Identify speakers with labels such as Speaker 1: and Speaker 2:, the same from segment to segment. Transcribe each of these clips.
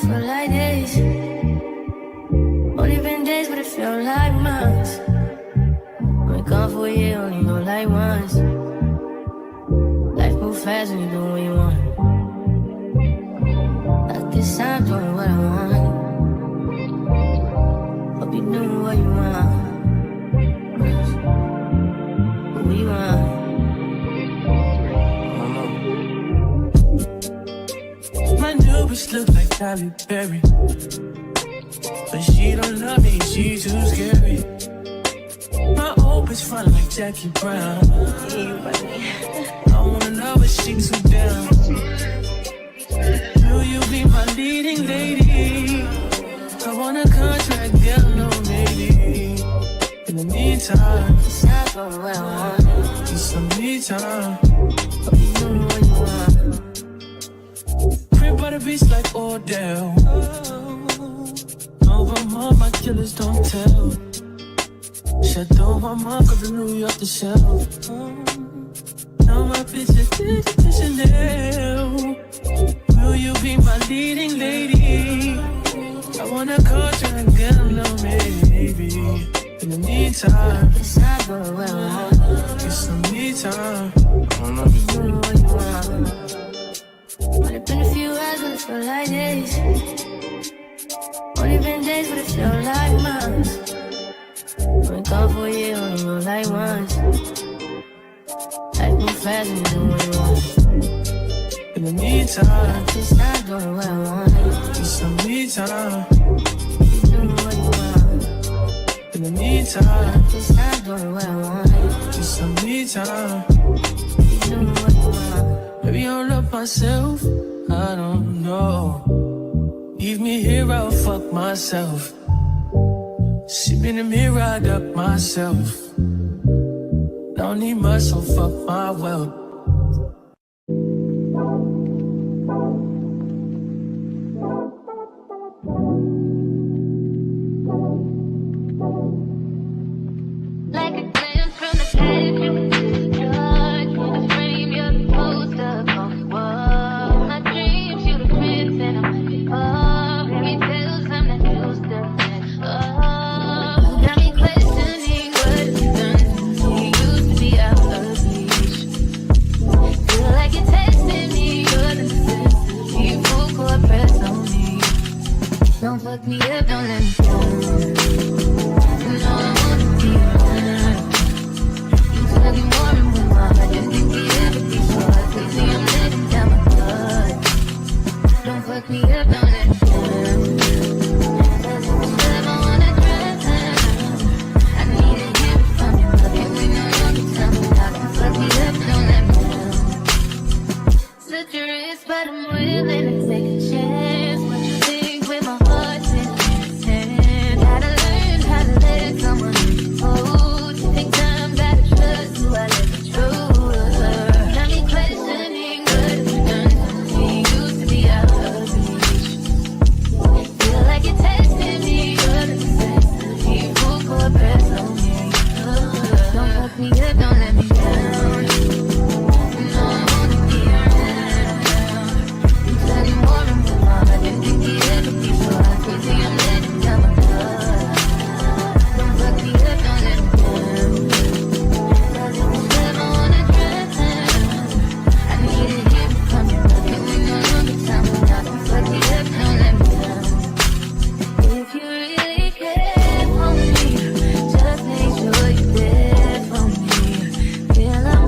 Speaker 1: feel like days. Only been days, but it feel like months. Been gone for a year, only know like once. Life move fast when you do what you want. At this time, doing what I want. Hope you doing what you want. What we want.
Speaker 2: My new bitch look like Halle Berry, but she don't love me, she too scary. My old bitch front like Jackie Brown. I wanna love her, she too down. Will you be my leading lady? I want a contract, girl, no maybe. In the meantime,
Speaker 1: It's not going what I want.
Speaker 2: need some me time.
Speaker 1: Hope you doing what you want.
Speaker 2: Crib by the beach like Odell. Over my killers don't tell. Chateau, my mom got the New York to shelf. Now my bitch is to Chanel. Will you be my leading lady? I want a contract, girl, no maybe. In the meantime,
Speaker 1: It's not going what I want.
Speaker 2: get some me time.
Speaker 1: Hope you doing what you want. Only been a few hours, but it feel like days. Only been days, but it feel like months. Been gone for a year, only know like once. Life move fast when you do what you want.
Speaker 2: In the meantime,
Speaker 1: Just not doing what I want.
Speaker 2: get some me time.
Speaker 1: You doing what you want.
Speaker 2: In the meantime,
Speaker 1: Just not doing what I want.
Speaker 2: get some me time.
Speaker 1: You doing what you want.
Speaker 2: Maybe I'll love myself, I don't know. Leave me here, I'll fuck myself. Sleep in the mirror, I duck myself. Don't need much, so fuck my wealth.
Speaker 3: Like a glance from the past, you can see the judge. In the frame, you're the poster on the wall. My dreams, you the prince, and I'm the pop. Fairy tales, I'm not used to that. Oh, got me questioning what you've done to me. Used to be out of reach. Feel like you're testing me, you're the necessity. Full court press on me. Don't fuck me up, don't let me down. You know I wanna be around. You tell me more and more. I just think we ever be short. Crazy, I'm letting down my guard. Don't fuck me up, don't let me down. Cause if it's love, I wanna drown. I need to hear it from you. Love you, we know you can tell me. I can fuck me up, don't let me down. Such a risk, but I'm willing to take a chance. What you think with my heart's in your hand? Gotta learn how to let someone hold. You take time, gotta trust who I let the truth. Got me questioning what you've done to me. Used to be out of reach. Feel like you're testing me, you're the necessity. Full court press on me. Don't fuck me up, don't let me down. You know I wanna be around. You tell me more and more. I didn't think you'd ever be so crazy. I'm letting down my guard. Don't fuck me up, don't let me down. Cause if it's love, I wanna drown. I need to hear it from you. Love you, we know you can tell me. I can fuck you up, don't let me down. If you really care for me, just make sure you're there for me. Feel I'm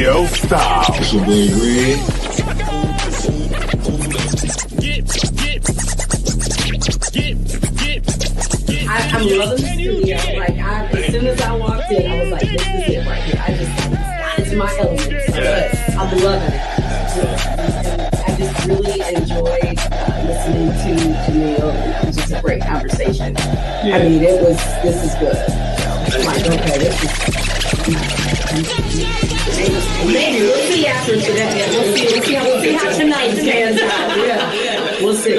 Speaker 4: Radio style.
Speaker 5: It's your boy Greg.
Speaker 6: I'm loving the studio. Like, as soon as I walked in, I was like, this is it right here. I just got into my element. So I'm loving it. I just really enjoyed listening to Jamil. It was just a great conversation. Yeah. I mean, this is good. So I'm like, okay, this is maybe we'll see after today. We'll see how tonight stands out. Yeah. We'll see.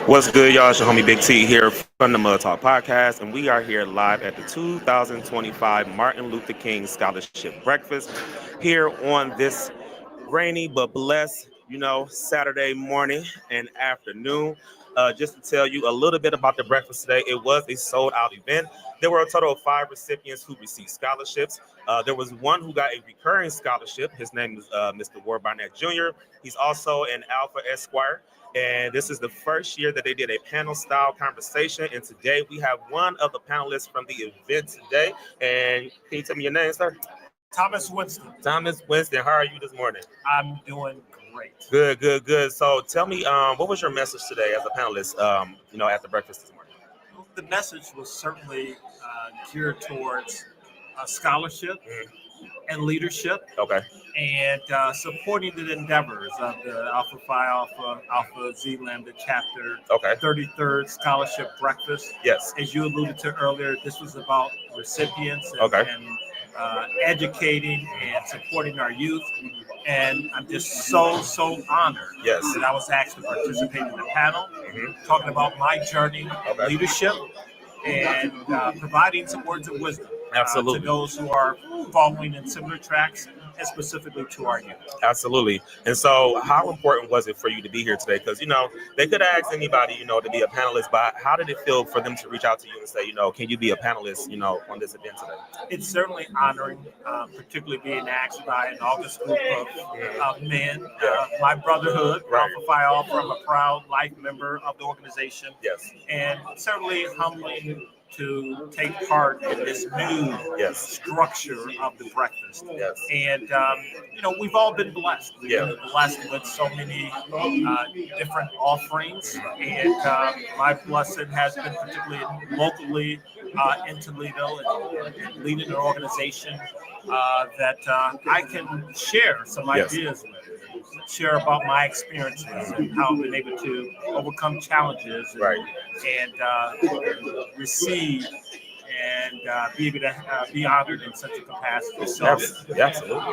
Speaker 4: What's good, y'all? It's your homie Big T here from the Mud Talk Podcast, and we are here live at the 2025 Martin Luther King Scholarship Breakfast here on this rainy but blessed, Saturday morning and afternoon. Just to tell you a little bit about the breakfast today, it was a sold out event. There were a total of 5 recipients who received scholarships. There was one who got a recurring scholarship. His name is Mr. Ward Barnett Jr. He's also an Alpha Esquire. And this is the first year that they did a panel style conversation. And today we have one of the panelists from the event today. And can you tell me your name, sir?
Speaker 5: Thomas Winston.
Speaker 4: Thomas Winston, how are you this morning?
Speaker 5: I'm doing great.
Speaker 4: Good. So tell me, what was your message today as a panelist, at the breakfast this morning?
Speaker 5: The message was certainly geared towards scholarship and leadership.
Speaker 4: Okay.
Speaker 5: And supporting the endeavors of the Alpha Phi Alpha Xi Lambda Chapter 33rd Scholarship Breakfast.
Speaker 4: Yes.
Speaker 5: As you alluded to earlier, this was about recipients and educating and supporting our youth. And I'm just so honored that I was asked to participate in the panel, talking about my journey of leadership and providing some words of wisdom to those who are following in similar tracks, and specifically to our youth.
Speaker 4: Absolutely. And so how important was it for you to be here today? Because, they could have asked anybody, to be a panelist, but how did it feel for them to reach out to you and say, can you be a panelist, on this event today?
Speaker 5: It's certainly honoring, particularly being asked by an august group of men. My brotherhood, Alpha Phi Alpha, I'm a proud life member of the organization.
Speaker 4: Yes.
Speaker 5: And certainly humbling to take part in this new structure of the breakfast.
Speaker 4: Yes.
Speaker 5: And, we've all been blessed. We've been blessed with so many different offerings. And my blessing has been particularly locally in Toledo and leading an organization that I can share some ideas with. Share about my experiences and how I've been able to overcome challenges and receive and be able to be honored in such a capacity. So,
Speaker 4: absolutely,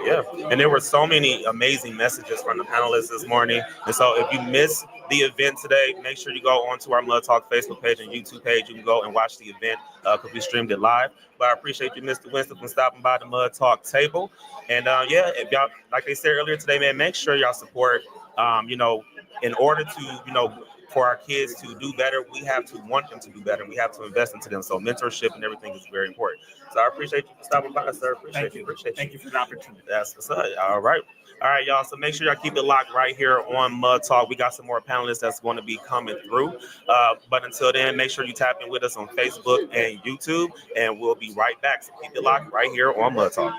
Speaker 4: yeah. And there were so many amazing messages from the panelists this morning. And so if you missed the event today, make sure you go onto our Mud Talk Facebook page and YouTube page. You can go and watch the event because we streamed it live. But I appreciate you, Mr. Winston, for stopping by the Mud Talk table. And if y'all, like they said earlier today, man, make sure y'all support, in order to, for our kids to do better, we have to want them to do better. We have to invest into them. So mentorship and everything is very important. So I appreciate you for stopping by, sir. Appreciate you.
Speaker 5: Thank you for the opportunity.
Speaker 4: That's what's up. All right, y'all. So make sure y'all keep it locked right here on Mud Talk. We got some more panelists that's going to be coming through. But until then, make sure you tap in with us on Facebook and YouTube, and we'll be right back. So keep it locked right here on Mud Talk.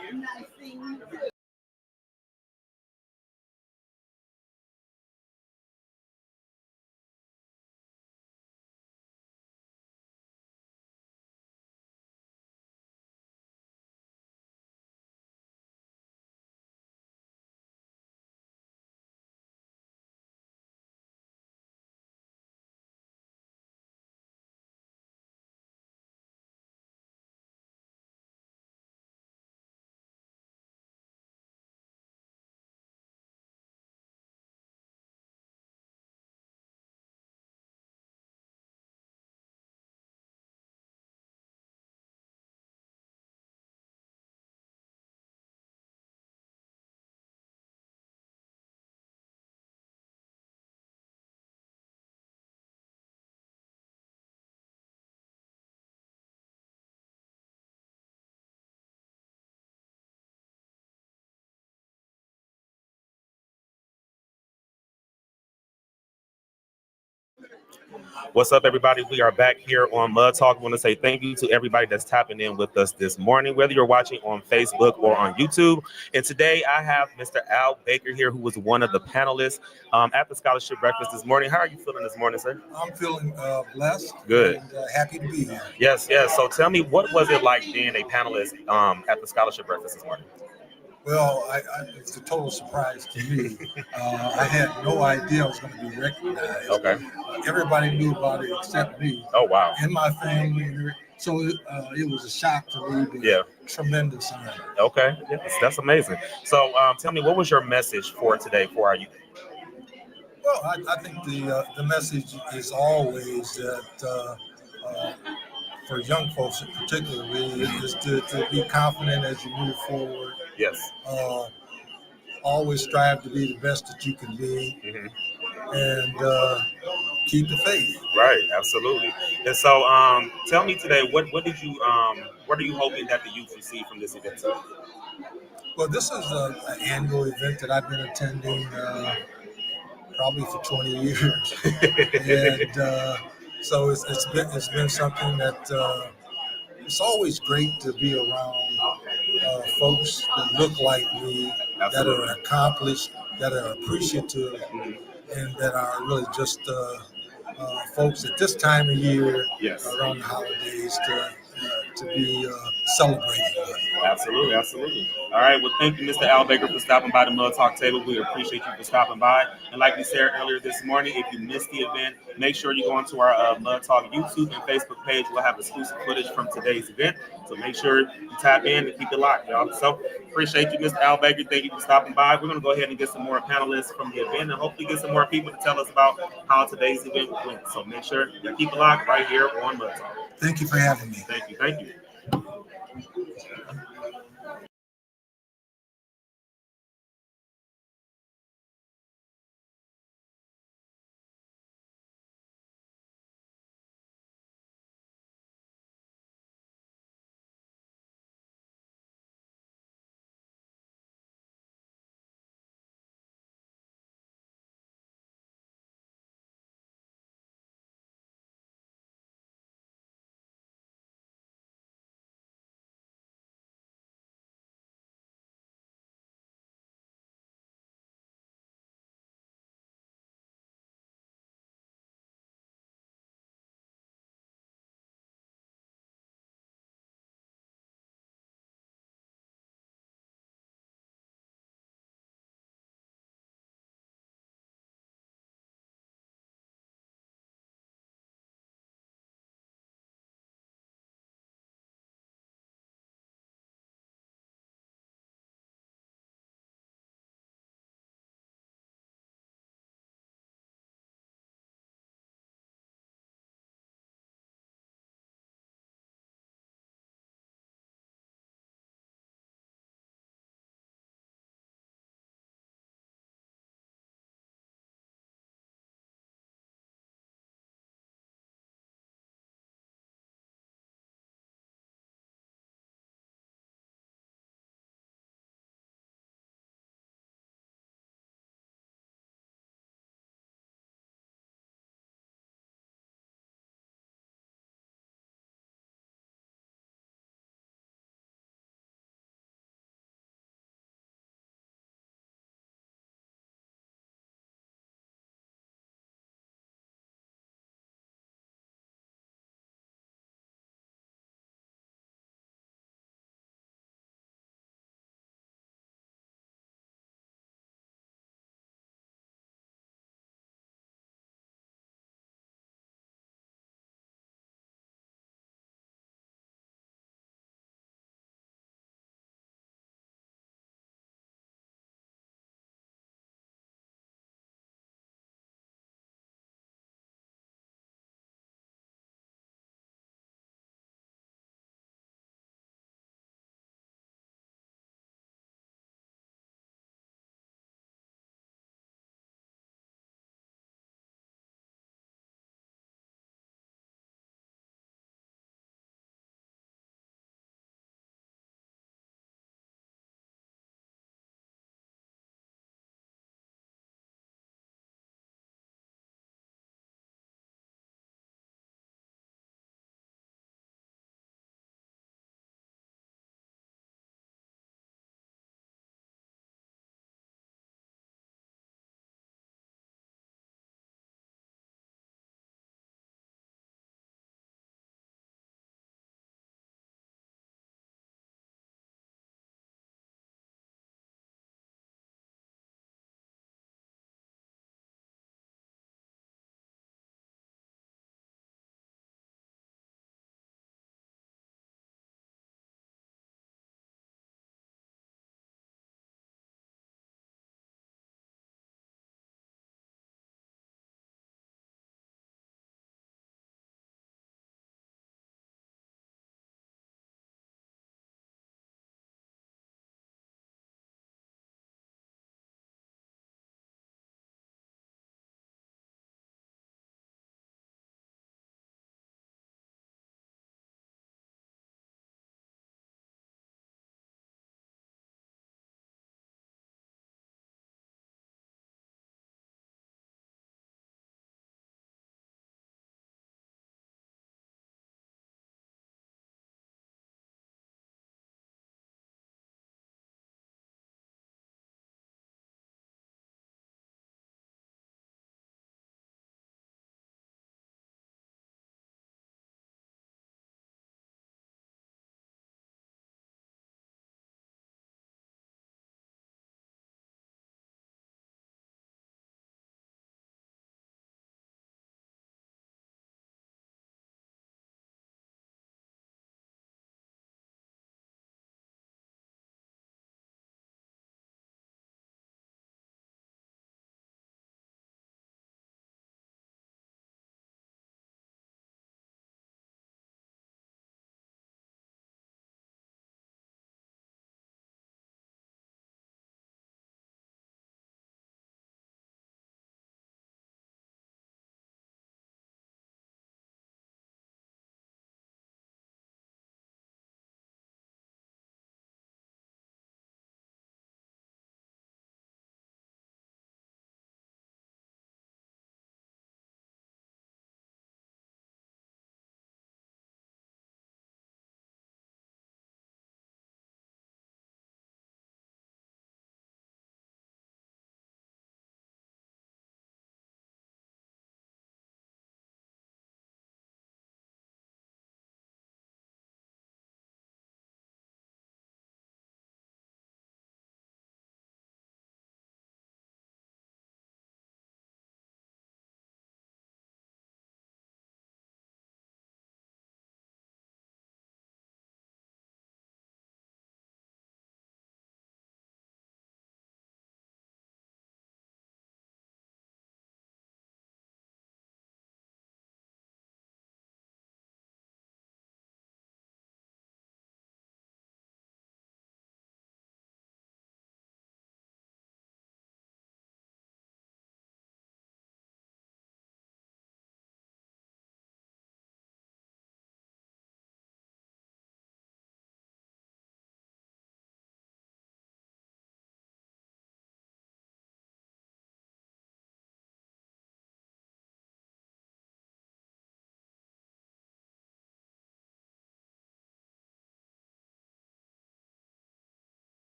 Speaker 4: What's up, everybody? We are back here on Mud Talk. I want to say thank you to everybody that's tapping in with us this morning, whether you're watching on Facebook or on YouTube. And today I have Mr. Al Baker here, who was one of the panelists at the scholarship breakfast this morning. How are you feeling this morning, sir?
Speaker 7: I'm feeling blessed.
Speaker 4: Good.
Speaker 7: And happy to be here.
Speaker 4: Yes. So tell me, what was it like being a panelist at the scholarship breakfast this morning?
Speaker 7: Well, it's a total surprise to me. I had no idea I was going to be recognized.
Speaker 4: Okay.
Speaker 7: Everybody knew about it except me.
Speaker 4: Oh, wow.
Speaker 7: And my family. So it was a shock to me. But tremendous honor.
Speaker 4: Okay. Yes, that's amazing. So tell me, what was your message for today for our youth?
Speaker 7: Well, I think the message is always that for young folks particularly is to be confident as you move forward.
Speaker 4: Yes.
Speaker 7: Always strive to be the best that you can be, and keep the faith.
Speaker 4: Right, absolutely. And so, tell me today, what did you what are you hoping that the youth receive from this event today?
Speaker 7: Well, this is an annual event that I've been attending probably for 20 years, and so it's been something that it's always great to be around folks that look like me,
Speaker 4: Absolutely.
Speaker 7: that are accomplished, that are appreciative, and that are really just folks at this time of year
Speaker 4: Yes.
Speaker 7: around the holidays to be celebrating with.
Speaker 4: Absolutely, absolutely. All right. Well, thank you, Mr. Al Baker, for stopping by the Mud Talk table. We appreciate you for stopping by. And like we said earlier this morning, if you missed the event, make sure you go onto our Mud Talk YouTube and Facebook page. We'll have exclusive footage from today's event. So make sure you tap in and keep it locked, y'all. So appreciate you, Mr. Al Baker. Thank you for stopping by. We're going to go ahead and get some more panelists from the event and hopefully get some more people to tell us about how today's event went. So make sure you keep it locked right here on Mud Talk.
Speaker 7: Thank you for having me.
Speaker 4: Thank you. Thank you.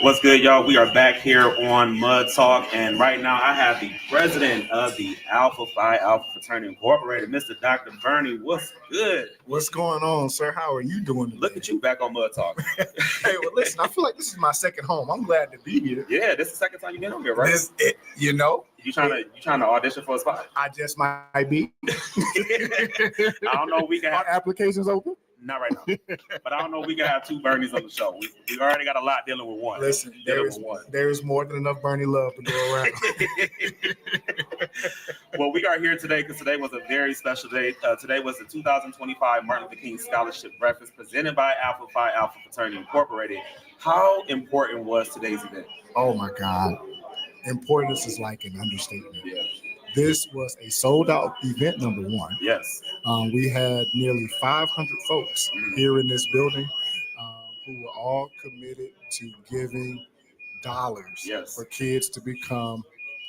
Speaker 4: What's good, y'all? We are back here on Mud Talk, and right now I have the president of the Alpha Phi Alpha Fraternity Incorporated, Mr. Dr. Bernie. What's good?
Speaker 8: What's going on, sir? How are you doing today?
Speaker 4: Look at you back on Mud Talk.
Speaker 8: Hey, well, listen, I feel like this is my second home. I'm glad to be here.
Speaker 4: Yeah, this is the second time you've been on here, right?
Speaker 8: You know,
Speaker 4: You trying to audition for a spot?
Speaker 8: I just might be.
Speaker 4: I don't know if we can
Speaker 8: Are
Speaker 4: have,
Speaker 8: applications open?
Speaker 4: not right now, but I don't know if we can have two Bernies on the show. We already got a lot dealing with one.
Speaker 8: Listen,
Speaker 4: Dealing with one.
Speaker 8: there is more than enough Bernie love to go around.
Speaker 4: Well, we are here today because today was a very special day. Today was the 2025 Martin Luther King Scholarship Breakfast presented by Alpha Phi Alpha Fraternity Incorporated. How important was today's event?
Speaker 8: Oh my God. Importance is like an understatement.
Speaker 4: Yeah.
Speaker 8: This was a sold out event, number one.
Speaker 4: Yes.
Speaker 8: We had nearly 500 folks here in this building who were all committed to giving dollars
Speaker 4: Yes.
Speaker 8: for kids to become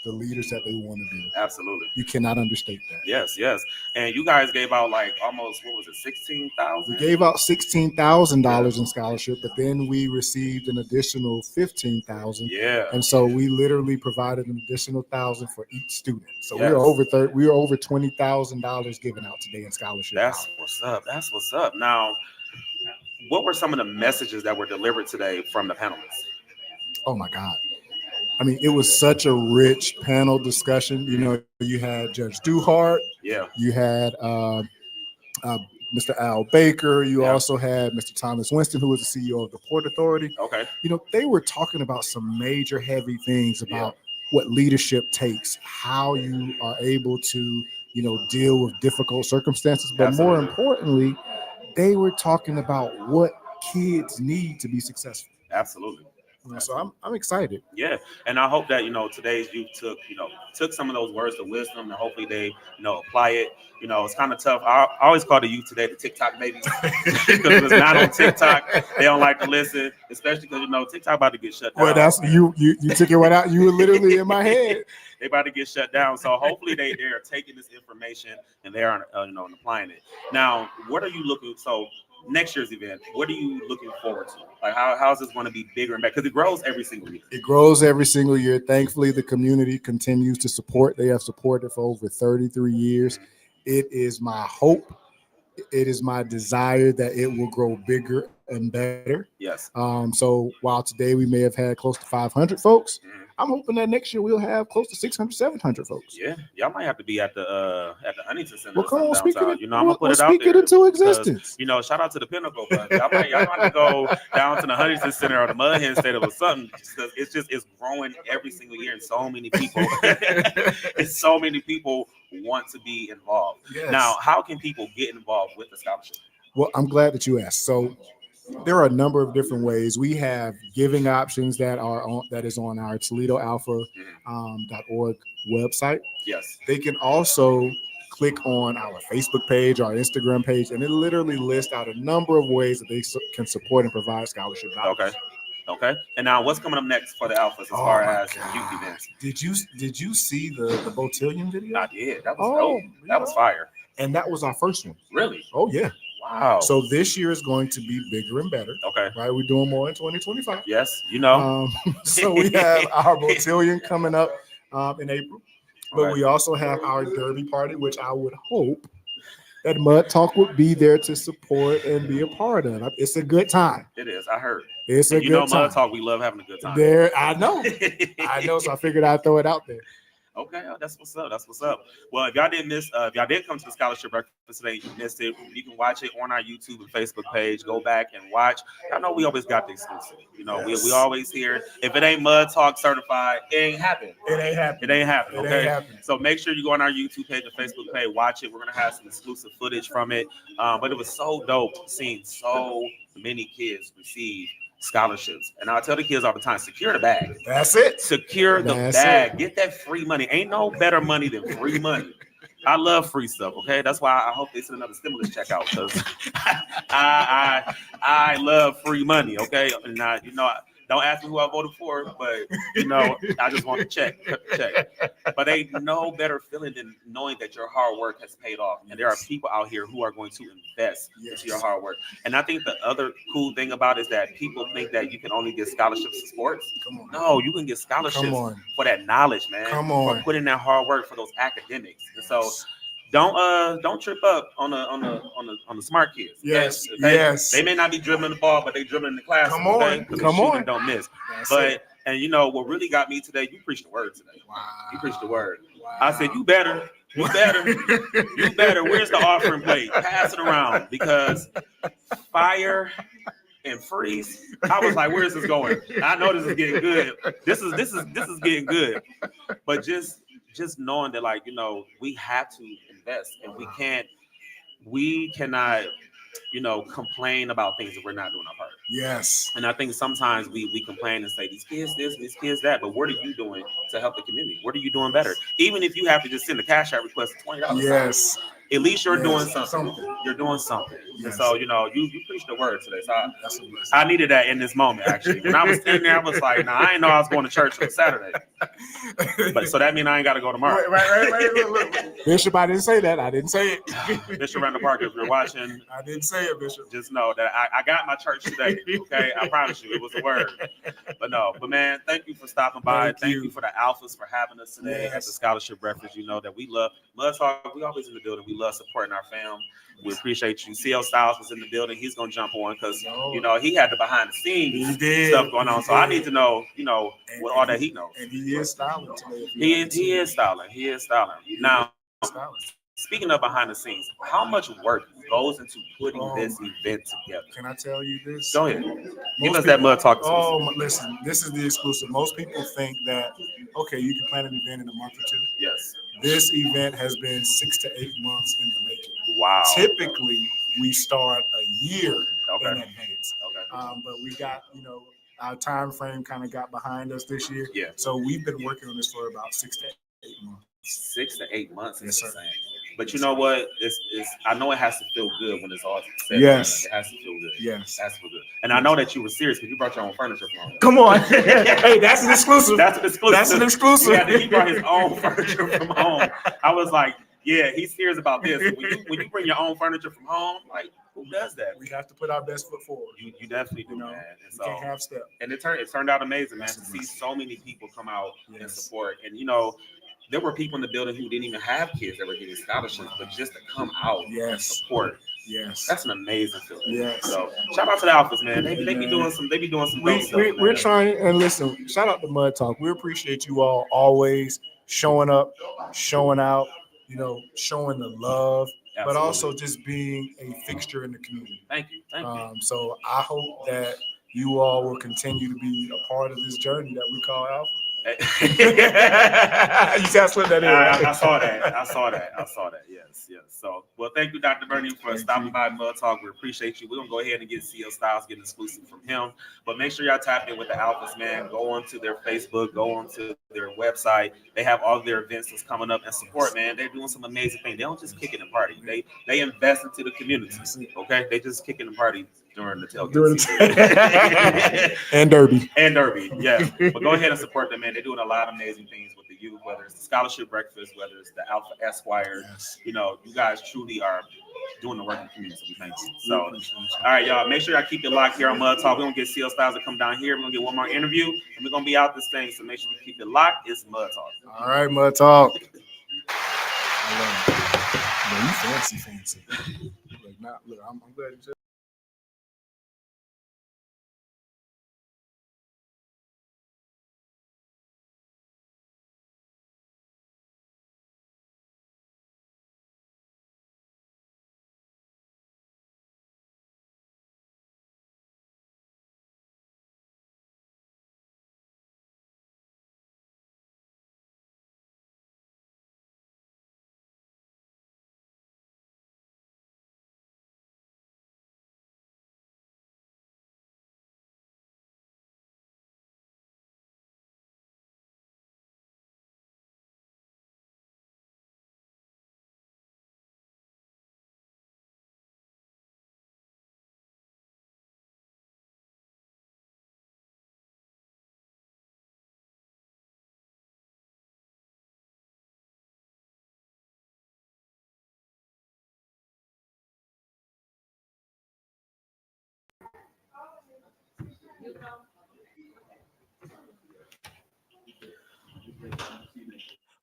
Speaker 8: the leaders that they want to be.
Speaker 4: Absolutely.
Speaker 8: You cannot understate that.
Speaker 4: Yes, yes. And you guys gave out like almost, what was it, 16,000?
Speaker 8: We gave out $16,000 in scholarship, but then we received an additional $15,000.
Speaker 4: Yeah.
Speaker 8: And so we literally provided an additional $1,000 for each student. So
Speaker 4: Yes.
Speaker 8: we were over $20,000 given out today in scholarship.
Speaker 4: That's what's up. That's what's up. Now, what were some of the messages that were delivered today from the panelists?
Speaker 8: Oh my God. I mean, it was such a rich panel discussion. You know, you had Judge Duhart,
Speaker 4: Yeah.
Speaker 8: you had Mr. Al Baker, you
Speaker 4: Yeah.
Speaker 8: also had Mr. Thomas Winston, who was the CEO of the Port Authority.
Speaker 4: Okay.
Speaker 8: You know, they were talking about some major heavy things about what leadership takes, how you are able to, you know, deal with difficult circumstances. But
Speaker 4: Absolutely.
Speaker 8: more importantly, they were talking about what kids need to be successful.
Speaker 4: Absolutely.
Speaker 8: So I'm excited.
Speaker 4: Yeah, and I hope that today's youth took some of those words of wisdom, and hopefully they apply it. It's kind of tough. I always call the youth today the TikTok babies because if it's not on TikTok, they don't like to listen, especially because TikTok about to get shut down.
Speaker 8: Well, that's you took it right out. You were literally in my head.
Speaker 4: They about to get shut down. So hopefully they are taking this information and they are and applying it. Now, what are you looking? So next year's event, what are you looking forward to? Like, how is this going to be bigger and better? Because it grows every single year.
Speaker 8: It grows every single year. Thankfully, the community continues to support. They have supported for over 33 years. It is my hope. It is my desire that it will grow bigger and better.
Speaker 4: Yes.
Speaker 8: So while today we may have had close to 500 folks, I'm hoping that next year we'll have close to 600, 700 folks.
Speaker 4: Yeah, y'all might have to be at the Huntington Center.
Speaker 8: Well, come on, speak it.
Speaker 4: I'm gonna put it out
Speaker 8: speak
Speaker 4: there.
Speaker 8: it into existence.
Speaker 4: Shout out to the Pinnacle, but y'all might have to go down to the Huntington Center or the Mud Hen Stadium or something, because it's growing every single year, and so many people, so many people want to be involved.
Speaker 8: Yes.
Speaker 4: Now, how can people get involved with the scholarship?
Speaker 8: Well, I'm glad that you asked. So there are a number of different ways. We have giving options that is on our ToledoAlpha.org website.
Speaker 4: Yes.
Speaker 8: They can also click on our Facebook page, our Instagram page, and it literally lists out a number of ways that they can support and provide scholarship dollars.
Speaker 4: Okay. And now, what's coming up next for the Alphas as far as youth events?
Speaker 8: Did you see the Botillion video?
Speaker 4: I did. That was dope. That was fire.
Speaker 8: And that was our first one.
Speaker 4: Really?
Speaker 8: Oh yeah.
Speaker 4: Wow.
Speaker 8: So this year is going to be bigger and better.
Speaker 4: Okay.
Speaker 8: Right? We're doing more in 2025.
Speaker 4: Yes.
Speaker 8: So we have our Botillion coming up in April. But
Speaker 4: Okay.
Speaker 8: we also have our Derby party, which I would hope that Mud Talk would be there to support and be a part of. It's a good time.
Speaker 4: It is. I heard.
Speaker 8: It's a good time.
Speaker 4: Mud Talk, we love having a good time.
Speaker 8: I know. So I figured I'd throw it out there.
Speaker 4: Okay, that's what's up. That's what's up. Well, if y'all didn't come to the scholarship breakfast today, you missed it. You can watch it on our YouTube and Facebook page. Go back and watch. Y'all know we always got the exclusive.
Speaker 8: Yes.
Speaker 4: We always hear, if it ain't Mud Talk certified, it ain't happen.
Speaker 8: It ain't happening.
Speaker 4: It ain't happen.
Speaker 8: It
Speaker 4: Okay.
Speaker 8: ain't happening.
Speaker 4: So make sure you go on our YouTube page and Facebook page, watch it. We're gonna have some exclusive footage from it. But it was so dope seeing so many kids receive scholarships. And I tell the kids all the time, secure the bag.
Speaker 8: That's it.
Speaker 4: Secure the bag. Get that free money. Ain't no better money than free money. I love free stuff. Okay, that's why I hope they send another stimulus check out, because I love free money. Okay, and Don't ask me who I voted for, but you know, I just want to check, cut the check. But ain't no better feeling than knowing that your hard work has paid off, and there are people out here who are going to invest into your hard work. And I think the other cool thing about it is that people think that you can only get scholarships for sports. No, you can get scholarships for that knowledge, man. For putting that hard work for those academics. And so don't trip up on the smart kids.
Speaker 8: Yes,
Speaker 4: okay?
Speaker 8: yes.
Speaker 4: They may not be dribbling the ball, but they dribbling the classroom. Because they shoot and don't miss. And you know what really got me today? You preached the word today. Wow. You preached the word. Wow. I said you better. Where's the offering plate? Pass it around because fire and freeze. I was like, where is this going? I know this is getting good. This is getting good. But just knowing that, like, you know, we have to invest, and we cannot, you know, complain about things that we're not doing our part.
Speaker 8: Yes.
Speaker 4: And I think sometimes we complain and say these kids this, these kids that, but what are you doing to help the community? What are you doing better? Even if you have to just send a cash out request of $20.
Speaker 8: Yes.
Speaker 4: At least you're doing something. You're doing something. Yes. And so, you know, you preached the word today. So I needed that in this moment, actually. When I was sitting there, I was like, nah, I didn't know I was going to church on Saturday. But so that means I ain't got to go tomorrow.
Speaker 8: Right. Bishop, I didn't say that. I didn't say it.
Speaker 4: Bishop Randall Parker, if you're watching,
Speaker 8: I didn't say it, Bishop.
Speaker 4: Just know that I got my church today. Okay, I promise you, it was a word. But man, thank you for stopping by. Thank you for the Alphas for having us today at the Scholarship Breakfast. You know that we love Mud Talk. We always in the building. We love supporting our fam. We appreciate you. CL Styles was in the building. He's gonna jump on because you know he had the behind the scenes stuff going on. So I need to know, you know, what all that he knows.
Speaker 8: And he is styling today.
Speaker 4: He is styling. He is styling. Now, speaking of behind the scenes, how much work goes into putting this event together?
Speaker 8: Can I tell you this?
Speaker 4: Go ahead. Give us that Mud Talk.
Speaker 8: Listen, this is the exclusive. Most people think that, okay, you can plan an event in a month or two.
Speaker 4: Yes.
Speaker 8: This event has been 6 to 8 months in the making.
Speaker 4: Wow.
Speaker 8: Typically, we start a year in advance.
Speaker 4: Okay.
Speaker 8: But we got, you know, our time frame kind of got behind us this year.
Speaker 4: Yeah.
Speaker 8: So we've been working on this for about 6 to 8 months.
Speaker 4: 6 to 8 months.
Speaker 8: Yes, sir.
Speaker 4: But you know what? It's I know it has to feel good when it's all said.
Speaker 8: Yes.
Speaker 4: It has to feel good.
Speaker 8: Yes.
Speaker 4: It has to feel good. And I know that you were serious because you brought your own furniture from home.
Speaker 8: Come on. Hey, that's an exclusive.
Speaker 4: That's an exclusive. He brought his own furniture from home. I was like, yeah, he's serious about this. When you bring your own furniture from home, like, who does that?
Speaker 8: We have to put our best foot forward.
Speaker 4: You definitely do, man. And so,
Speaker 8: we can't half step.
Speaker 4: And it turned out amazing, man, to see so many people come out and support. And, you know, there were people in the building who didn't even have kids that were getting scholarships, but just to come out and support.
Speaker 8: Yes,
Speaker 4: that's an amazing feeling.
Speaker 8: Yes.
Speaker 4: So shout out to the Alphas, man. They be doing some dope stuff.
Speaker 8: We're trying, and listen, shout out to Mud Talk. We appreciate you all always showing up, showing out, you know, showing the love, but also just being a fixture in the community.
Speaker 4: Thank you.
Speaker 8: So I hope that you all will continue to be a part of this journey that we call Alpha. You see, I slipped that in.
Speaker 4: I saw that. Yes. So, well, thank you, Dr. Bernie, for stopping by Mud Talk. We appreciate you. We're gonna go ahead and get CL Styles, get an exclusive from him. But make sure y'all tap in with the Alphas, man. Go onto their Facebook, go onto their website. They have all of their events that's coming up and support, man. They're doing some amazing things. They don't just kick it and party. They invest into the community. Okay, they just kick it and party during the tailgate season.
Speaker 8: and Derby.
Speaker 4: Yeah. But go ahead and support them, man. They're doing a lot of amazing things with the youth, whether it's the scholarship breakfast, whether it's the Alpha Esquire. You know, you guys truly are doing the work in the community. So we thank you. So, all right, y'all, make sure y'all keep it locked here on Mud Talk. We're going to get CL Styles to come down here. We're going to get one more interview, and we're going to be out this thing. So make sure you keep it locked. It's Mud Talk.
Speaker 8: All right, Mud Talk. I love it. Man, you fancy. Look, I'm glad you said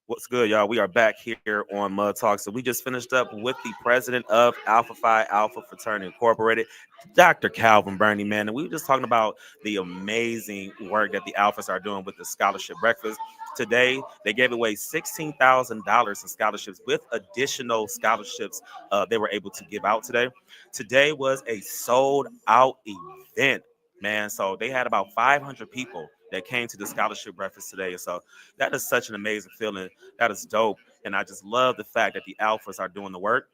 Speaker 4: What's good, y'all? We are back here on Mud Talk. So we just finished up with the president of Alpha Phi Alpha Fraternity Incorporated, Dr. Calvin Burney, man. And we were just talking about the amazing work that the Alphas are doing with the scholarship breakfast. Today, they gave away $16,000 in scholarships with additional scholarships they were able to give out today. Today was a sold out event, man. So they had about 500 people that came to the scholarship breakfast today. So that is such an amazing feeling. That is dope. And I just love the fact that the Alphas are doing the work.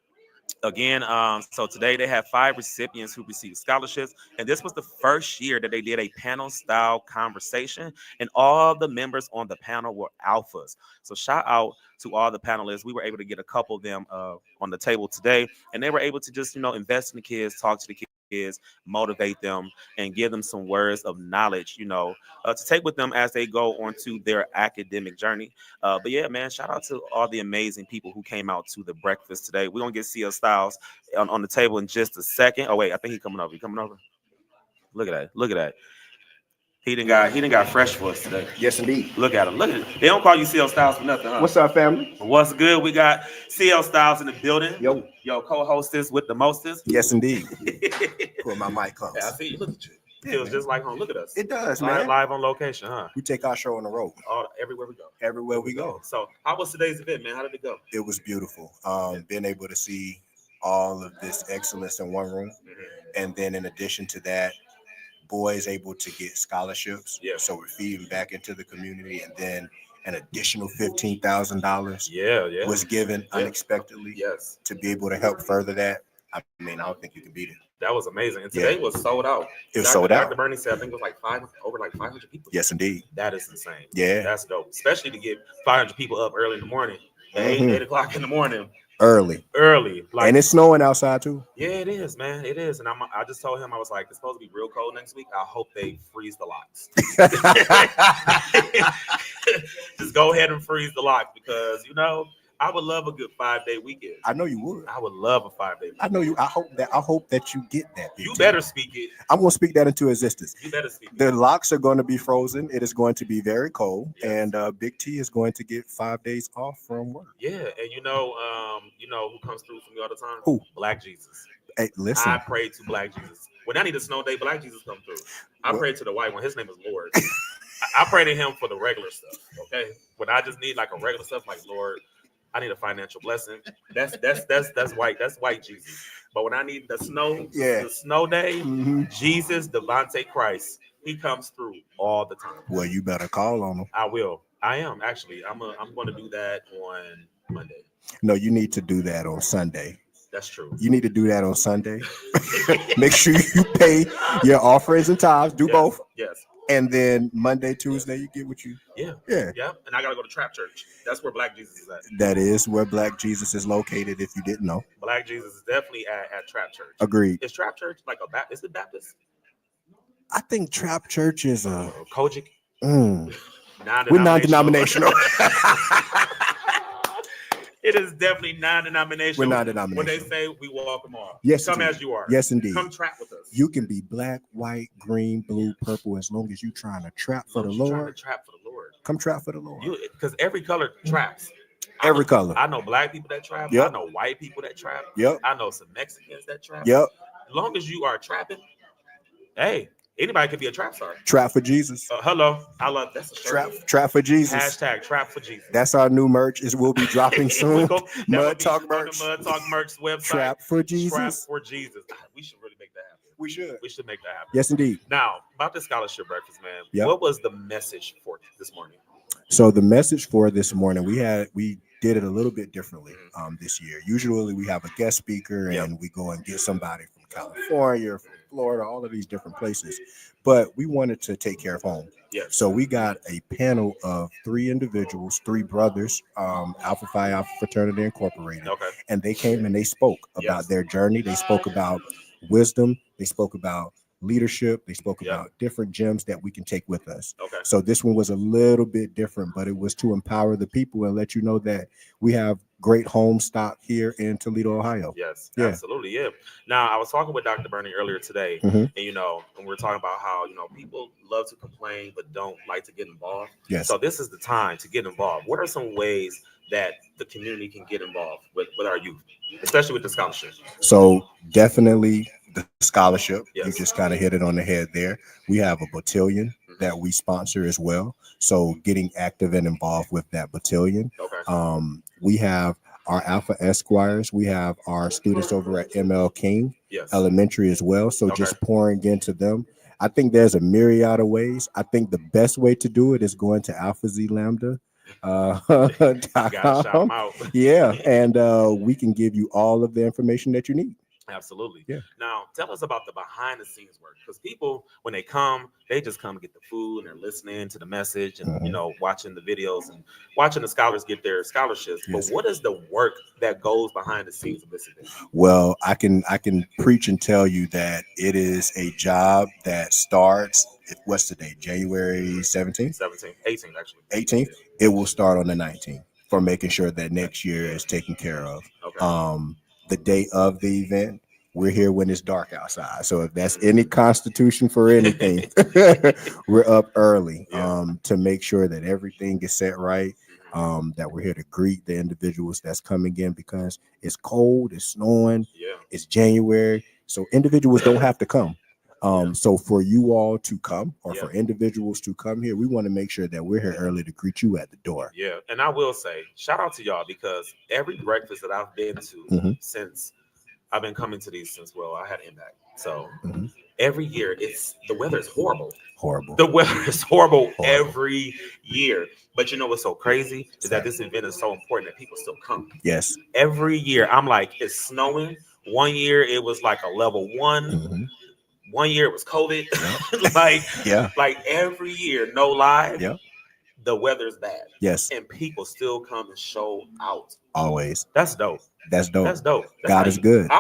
Speaker 4: Again, so today they have 5 recipients who received scholarships, and this was the first year that they did a panel style conversation, and all the members on the panel were Alphas. So shout out to all the panelists. We were able to get a couple of them on the table today, and they were able to just invest in the kids, talk to the kids, motivate them, and give them some words of knowledge, to take with them as they go onto their academic journey. But yeah, man, shout out to all the amazing people who came out to the breakfast today. We're gonna get CL Styles on the table in just a second. Oh wait, I think he's coming over. He coming over. Look at that. Look at that. He didn't got fresh for us today.
Speaker 9: Yes, indeed.
Speaker 4: Look at him. Look at it. They don't call you CL Styles for nothing, huh?
Speaker 9: What's up, family?
Speaker 4: What's good? We got CL Styles in the building.
Speaker 9: Yo,
Speaker 4: co-hostess with the mostest.
Speaker 9: Yes, indeed. Put my mic on.
Speaker 4: Yeah, I see you. Look at you. Feels just like home. Look at us.
Speaker 9: It does,
Speaker 4: live,
Speaker 9: man.
Speaker 4: Live on location, huh?
Speaker 9: We take our show on the road.
Speaker 4: Everywhere we go.
Speaker 9: Everywhere we go.
Speaker 4: So, how was today's event, man? How did it go?
Speaker 9: It was beautiful. Being able to see all of this excellence in one room, and then in addition to that, boys able to get scholarships.
Speaker 4: Yeah.
Speaker 9: So we're feeding back into the community, and then an additional $15,000.
Speaker 4: Yeah.
Speaker 9: Was given unexpectedly.
Speaker 4: Yes.
Speaker 9: To be able to help further that. I mean, I don't think you can beat it.
Speaker 4: That was amazing. And today was sold out.
Speaker 9: It was sold out.
Speaker 4: Dr. Bernie said I think it was over 500 people.
Speaker 9: Yes, indeed.
Speaker 4: That is insane.
Speaker 9: Yeah.
Speaker 4: That's dope. Especially to get 500 people up early in the morning. 8 o'clock in the morning.
Speaker 9: Early.
Speaker 4: Like,
Speaker 9: and it's snowing outside too.
Speaker 4: Yeah, it is, man. It is. And I just told him, I was like, it's supposed to be real cold next week. I hope they freeze the locks. Just go ahead and freeze the locks because, I would love a good 5-day weekend.
Speaker 9: I know you would.
Speaker 4: I would love a 5-day weekend.
Speaker 9: I know you. I hope that you get that.
Speaker 4: You better speak it.
Speaker 9: I'm going to speak that into existence.
Speaker 4: You better speak it.
Speaker 9: The locks are going to be frozen. It is going to be very cold, and Big T is going to get 5 days off from work.
Speaker 4: Yeah, and you know who comes through for me all the time?
Speaker 9: Who?
Speaker 4: Black Jesus.
Speaker 9: Hey, listen.
Speaker 4: I pray to Black Jesus. When I need a snow day, Black Jesus come through. I pray to the white one. His name is Lord. I pray to him for the regular stuff. Okay, when I just need like a regular stuff, like Lord, I need a financial blessing. That's white. That's white Jesus. But when I need the snow day, Jesus, Devontae Christ, he comes through all the time.
Speaker 9: Well, you better call on him.
Speaker 4: I will. I am actually. I'm going to do that on Monday.
Speaker 9: No, you need to do that on Sunday.
Speaker 4: That's true.
Speaker 9: You need to do that on Sunday. Make sure you pay your offerings and tithes. Do both.
Speaker 4: Yes.
Speaker 9: And then Monday, Tuesday, you get what you.
Speaker 4: Yeah. And I gotta go to Trap Church. That's where Black Jesus is at.
Speaker 9: That is where Black Jesus is located. If you didn't know,
Speaker 4: Black Jesus is definitely at Trap Church.
Speaker 9: Agreed.
Speaker 4: Is Trap Church like a Baptist? Is it Baptist?
Speaker 9: I think Trap Church is a
Speaker 4: Kojic.
Speaker 9: We're non-denominational.
Speaker 4: It is definitely non-denominational.
Speaker 9: We're non-denominational.
Speaker 4: When they say we walk them all.
Speaker 9: Yes,
Speaker 4: come
Speaker 9: indeed.
Speaker 4: as you are.
Speaker 9: Yes, indeed.
Speaker 4: Come trap with us.
Speaker 9: You can be black, white, green, blue, purple, as long as you're trying to trap for the Lord.
Speaker 4: Trying to trap for the Lord.
Speaker 9: Come trap for the Lord.
Speaker 4: Because every color traps.
Speaker 9: Every color.
Speaker 4: I know black people that trap.
Speaker 9: Yep.
Speaker 4: I know white people that trap.
Speaker 9: Yep.
Speaker 4: I know some Mexicans that trap.
Speaker 9: Yep.
Speaker 4: As long as you are trapping, hey, anybody could be a trap star.
Speaker 9: Trap for Jesus.
Speaker 4: Hello. I love that's a shirt.
Speaker 9: Trap for Jesus.
Speaker 4: Hashtag trap for Jesus.
Speaker 9: That's our new merch. It will be dropping soon. Mud Talk merch.
Speaker 4: Mud Talk merch website.
Speaker 9: Trap for Jesus.
Speaker 4: Trap for Jesus. We should really make that happen.
Speaker 9: We should.
Speaker 4: We should make that happen.
Speaker 9: Yes, indeed.
Speaker 4: Now, about the scholarship breakfast, man.
Speaker 9: Yep.
Speaker 4: What was the message for this morning?
Speaker 9: So the message for this morning, we did it a little bit differently this year. Usually we have a guest speaker and we go and get somebody from California, from Florida, all of these different places. But we wanted to take care of home.
Speaker 4: Yes.
Speaker 9: So we got a panel of 3 individuals, 3 brothers, Alpha Phi Alpha Fraternity Incorporated.
Speaker 4: Okay.
Speaker 9: And they came and they spoke about their journey. They spoke about wisdom. They spoke about leadership. They spoke about different gems that we can take with us.
Speaker 4: Okay.
Speaker 9: So this one was a little bit different, but it was to empower the people and let you know that we have great home stock here in Toledo, Ohio.
Speaker 4: Yes,
Speaker 9: Yeah.
Speaker 4: absolutely. Yeah. Now, I was talking with Dr. Bernie earlier today,
Speaker 9: Mhm.
Speaker 4: and and we are talking about how people love to complain but don't like to get involved.
Speaker 9: Yes.
Speaker 4: So this is the time to get involved. What are some ways that the community can get involved with our youth, especially with the scholarship?
Speaker 9: So definitely the scholarship. You
Speaker 4: Yes.
Speaker 9: just kind of hit it on the head there. We have a battalion that we sponsor as well. So getting active and involved with that battalion.
Speaker 4: Okay.
Speaker 9: We have our Alpha Esquires. We have our students over at ML King
Speaker 4: Yes.
Speaker 9: Elementary as well. So
Speaker 4: Okay.
Speaker 9: just pouring into them. I think there's a myriad of ways. I think the best way to do it is going to Alpha Z Lambda.
Speaker 4: Gotta shout them out.
Speaker 9: Yeah, and we can give you all of the information that you need.
Speaker 4: Absolutely.
Speaker 9: Yeah.
Speaker 4: Now, tell us about the behind the scenes work, because people, when they come, they just come to get the food and they're listening to the message and watching the videos and watching the scholars get their scholarships.
Speaker 9: Yes.
Speaker 4: But what is the work that goes behind the scenes of this event?
Speaker 9: Well, I can preach and tell you that it is a job that starts. What's today? January 17th?
Speaker 4: 17th, 18th, actually.
Speaker 9: 18th. It will start on the 19th for making sure that next year is taken care of.
Speaker 4: Okay.
Speaker 9: The day of the event, we're here when it's dark outside. So if that's any constitution for anything, we're up early to make sure that everything is set right. That we're here to greet the individuals that's coming in, because it's cold, it's snowing, it's January, so individuals don't have to come. So for you all to come, or for individuals to come here, we want to make sure that we're here early to greet you at the door.
Speaker 4: Yeah, and I will say, shout out to y'all, because every breakfast that I've been to since I've been coming to these since, well, I had Impact. So every year the weather is horrible.
Speaker 9: Horrible.
Speaker 4: The weather is horrible every year. But you know what's so crazy is that this event is so important that people still come.
Speaker 9: Yes.
Speaker 4: Every year, I'm like, it's snowing. One year it was like a level 1. 1 year it was COVID. Like every year, no lie.
Speaker 9: Yeah.
Speaker 4: The weather's bad.
Speaker 9: Yes.
Speaker 4: And people still come and show out.
Speaker 9: Always.
Speaker 4: That's dope.
Speaker 9: That's dope.
Speaker 4: That's dope.
Speaker 9: God is good.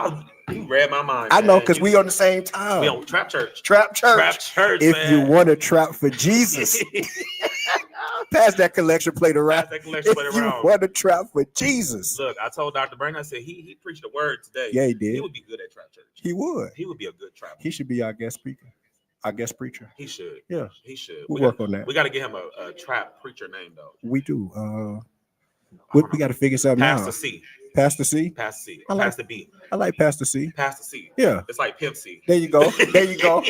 Speaker 4: You read my mind.
Speaker 9: I know, because we on the same time.
Speaker 4: We on Trap Church.
Speaker 9: Trap Church.
Speaker 4: Trap Church.
Speaker 9: If
Speaker 4: man.
Speaker 9: you want to trap for Jesus, pass that collection plate around.
Speaker 4: If you
Speaker 9: want to trap for Jesus.
Speaker 4: Look, I told Dr. Brain, I said he preached a word today.
Speaker 9: Yeah, he did.
Speaker 4: He would be good at Trap Church.
Speaker 9: He would.
Speaker 4: He would be a good trapper.
Speaker 9: He should be our guest speaker. Our guest preacher.
Speaker 4: He should.
Speaker 9: Yeah.
Speaker 4: He should.
Speaker 9: We'll work on that.
Speaker 4: We got to get him a trap preacher name, though.
Speaker 9: We do. We got to figure something out.
Speaker 4: Pastor C.
Speaker 9: Pastor C.
Speaker 4: Pastor C.
Speaker 9: I like,
Speaker 4: Pastor B.
Speaker 9: I like Pastor C.
Speaker 4: Pastor C.
Speaker 9: Yeah.
Speaker 4: It's like Pimp C.
Speaker 9: There you go. There you go.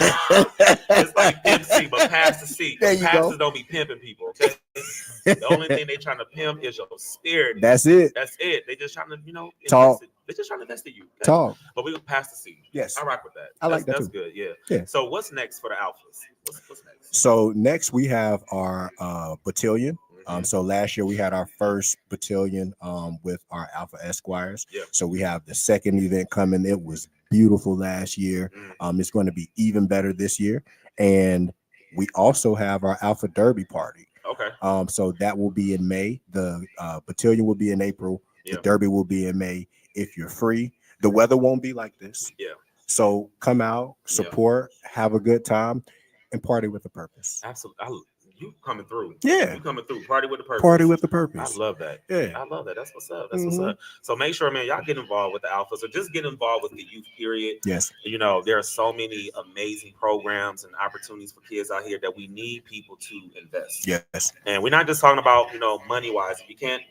Speaker 4: It's like Pimp C, but Pastor C.
Speaker 9: There you
Speaker 4: Pastors
Speaker 9: go.
Speaker 4: don't be pimping people, okay? The only thing they trying to pimp is your spirit.
Speaker 9: That's it.
Speaker 4: That's it. They just trying to,
Speaker 9: talk.
Speaker 4: They're just trying to invest in you. Okay?
Speaker 9: Talk.
Speaker 4: But we go Pastor C.
Speaker 9: Yes.
Speaker 4: I rock with that.
Speaker 9: I like that
Speaker 4: That's
Speaker 9: too.
Speaker 4: good. Yeah.
Speaker 9: Yeah.
Speaker 4: So what's next for the Alphas? What's next?
Speaker 9: So next we have our battalion. So last year we had our first battalion with our Alpha Esquires.
Speaker 4: Yeah.
Speaker 9: So we have the second event coming. It was beautiful last year. It's going to be even better this year. And we also have our Alpha Derby party.
Speaker 4: Okay.
Speaker 9: So that will be in May. The battalion will be in April.
Speaker 4: Yeah.
Speaker 9: The Derby will be in May. If you're free, the weather won't be like this.
Speaker 4: Yeah.
Speaker 9: So come out, support, have a good time, and party with a purpose.
Speaker 4: Absolutely. You coming through.
Speaker 9: Yeah.
Speaker 4: You coming through. Party with a purpose.
Speaker 9: Party with a purpose.
Speaker 4: I love that.
Speaker 9: Yeah.
Speaker 4: I love that. That's what's up. That's what's up. So make sure, man, y'all get involved with the Alphas, or just get involved with the youth, period.
Speaker 9: Yes.
Speaker 4: There are so many amazing programs and opportunities for kids out here that we need people to invest.
Speaker 9: Yes.
Speaker 4: And we're not just talking about, money-wise. If you can't,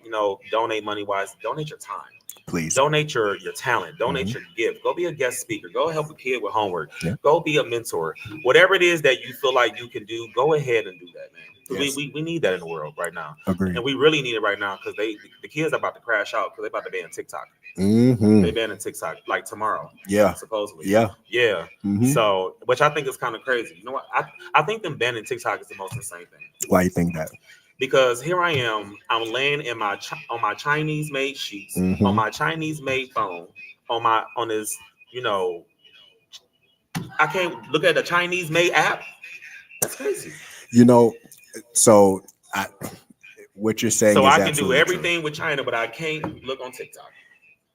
Speaker 4: donate money-wise, donate your time.
Speaker 9: Please.
Speaker 4: Donate your talent. Donate your gift. Go be a guest speaker. Go help a kid with homework.
Speaker 9: Yeah.
Speaker 4: Go be a mentor. Whatever it is that you feel like you can do, go ahead and do that, man.
Speaker 9: Yes.
Speaker 4: We need that in the world right now.
Speaker 9: Agreed.
Speaker 4: And we really need it right now, because the kids are about to crash out, because they're about to ban TikTok. They banning TikTok like tomorrow.
Speaker 9: Yeah.
Speaker 4: Supposedly.
Speaker 9: Yeah.
Speaker 4: Yeah. So, which I think is kind of crazy. You know what? I think them banning TikTok is the most insane thing.
Speaker 9: Why you think that?
Speaker 4: Because here I am, I'm laying in on my Chinese made sheets, on my Chinese made phone, on this, I can't look at the Chinese made app. That's crazy.
Speaker 9: So what you're saying
Speaker 4: so
Speaker 9: is
Speaker 4: I can do everything
Speaker 9: true.
Speaker 4: with China, but I can't look on TikTok.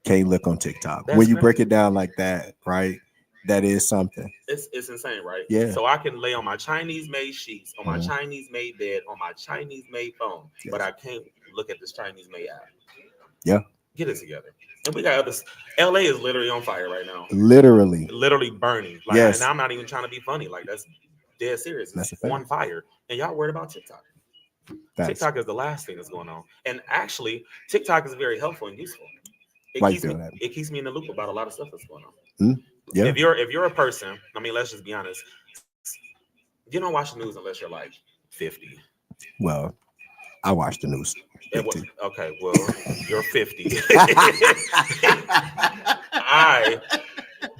Speaker 9: Can't look on TikTok.
Speaker 4: That's
Speaker 9: when you
Speaker 4: crazy.
Speaker 9: break it down like that, right? That is something.
Speaker 4: It's insane, right?
Speaker 9: Yeah.
Speaker 4: So I can lay on my Chinese made sheets, on my Chinese made bed, on my Chinese made phone, but I can't look at this Chinese made app.
Speaker 9: Yeah.
Speaker 4: Get it together. And we got others. LA is literally on fire right now.
Speaker 9: Literally
Speaker 4: Burning. Like,
Speaker 9: yes.
Speaker 4: And I'm not even trying to be funny. Like, that's dead serious.
Speaker 9: That's
Speaker 4: It's on fire. And y'all worried about TikTok. TikTok is the last thing that's going on. And actually, TikTok is very helpful and useful. It keeps me in the loop about a lot of stuff that's going on.
Speaker 9: Yeah.
Speaker 4: If you're a person, I mean, let's just be honest. You don't watch the news unless you're like 50.
Speaker 9: Well, I watch the news.
Speaker 4: Okay, well, you're 50.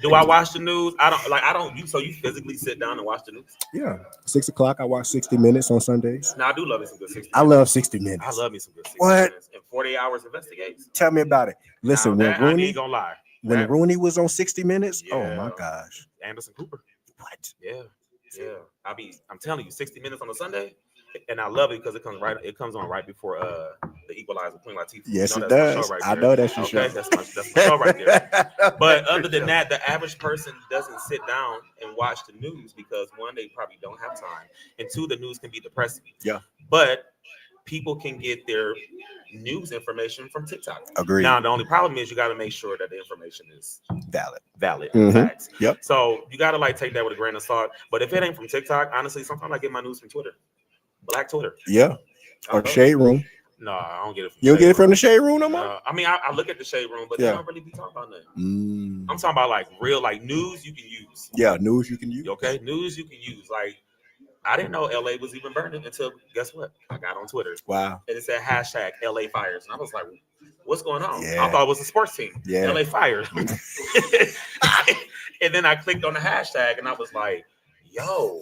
Speaker 4: Do I watch the news? I don't. So you physically sit down and watch the news?
Speaker 9: Yeah. 6 o'clock. I watch 60 Minutes on Sundays.
Speaker 4: No, I do love me some good 60 Minutes.
Speaker 9: I love 60 Minutes.
Speaker 4: I love me some good 60 Minutes. And 48 Hours Investigates.
Speaker 9: Tell me about it. Listen, when Rooney,
Speaker 4: I ain't gonna lie.
Speaker 9: When Rooney was on 60 Minutes,
Speaker 4: yeah.
Speaker 9: Oh my gosh.
Speaker 4: Anderson Cooper.
Speaker 9: What?
Speaker 4: Yeah. I'm telling you, 60 Minutes on a Sunday. And I love it because it comes on right before the Equalizer, Queen Latifah.
Speaker 9: Yes, it does. I know that's your show.
Speaker 4: That's my show right there. But other than that, the average person doesn't sit down and watch the news because one, they probably don't have time, and two, the news can be depressing.
Speaker 9: Yeah.
Speaker 4: But people can get their news information from TikTok.
Speaker 9: Agreed.
Speaker 4: Now, the only problem is you got to make sure that the information is valid. Facts.
Speaker 9: Yep.
Speaker 4: So you got to take that with a grain of salt. But if it ain't from TikTok, honestly, sometimes I get my news from Twitter. Black Twitter.
Speaker 9: Yeah. Or Shade Room.
Speaker 4: No, I don't get it from
Speaker 9: You don't get it from the Shade Room no more?
Speaker 4: I mean, I look at the Shade Room, but they don't really be talking about nothing. I'm talking about real news you can use.
Speaker 9: Yeah, news you can use.
Speaker 4: Okay, news you can use. I didn't know LA was even burning until, guess what? I got on Twitter.
Speaker 9: Wow.
Speaker 4: And it said hashtag LA Fires. And I was like, what's going on?
Speaker 9: Yeah.
Speaker 4: I thought it was a sports team.
Speaker 9: Yeah.
Speaker 4: LA Fires. And then I clicked on the hashtag and I was like, yo,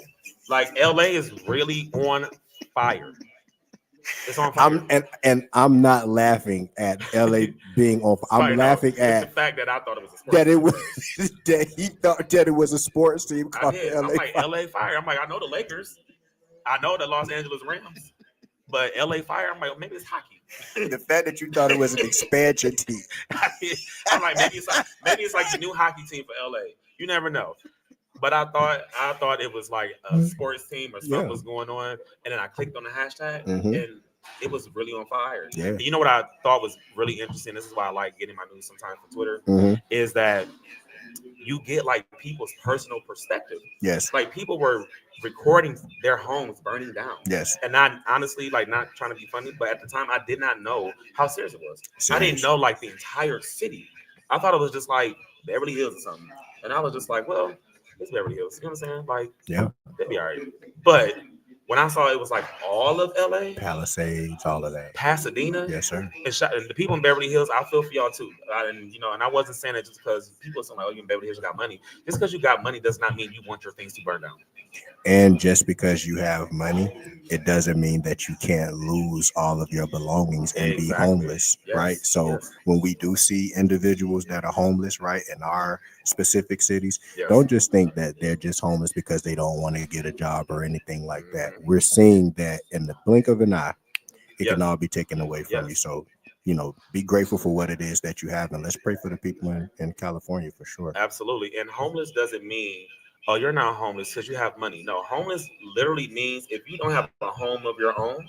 Speaker 4: LA is really on fire. It's on fire.
Speaker 9: I'm not laughing at LA being on fire. I'm laughing at
Speaker 4: the fact that I thought it was a sports
Speaker 9: team. That he thought that it was a sports team called LA
Speaker 4: I'm
Speaker 9: Fire.
Speaker 4: LA Fire. I'm I know the Lakers. I know the Los Angeles Rams. But LA Fire, I'm maybe it's hockey.
Speaker 9: The fact that you thought it was an expansion team.
Speaker 4: I'm maybe it's the new hockey team for LA. You never know. But I thought it was a sports team or something was going on, and then I clicked on the hashtag, and it was really on fire.
Speaker 9: Yeah.
Speaker 4: And you know what I thought was really interesting? This is why I like getting my news sometimes from Twitter. Is that you get people's personal perspective.
Speaker 9: Yes.
Speaker 4: People were recording their homes burning down.
Speaker 9: Yes.
Speaker 4: And not honestly, not trying to be funny, but at the time I did not know how serious it was.
Speaker 9: Serious.
Speaker 4: I didn't know the entire city. I thought it was just Beverly Hills or something. And I was just well, it's Beverly Hills. You know what I'm saying?
Speaker 9: Yeah.
Speaker 4: They'd be all right. But when I saw it was all of LA,
Speaker 9: Palisades, all of that,
Speaker 4: Pasadena,
Speaker 9: yes, sir.
Speaker 4: And the people in Beverly Hills, I feel for y'all too. And I wasn't saying it just because people are saying, you in Beverly Hills, you got money. Just because you got money does not mean you want your things to burn down.
Speaker 9: And just because you have money, it doesn't mean that you can't lose all of your belongings and be homeless, right? So when we do see individuals that are homeless, right, in our specific cities, don't just think that they're just homeless because they don't want to get a job or anything like that. We're seeing that in the blink of an eye, it can all be taken away from you. So, be grateful for what it is that you have, and let's pray for the people in California for sure.
Speaker 4: Absolutely. And homeless doesn't mean, oh, you're not homeless because you have money. No, homeless literally means if you don't have a home of your own,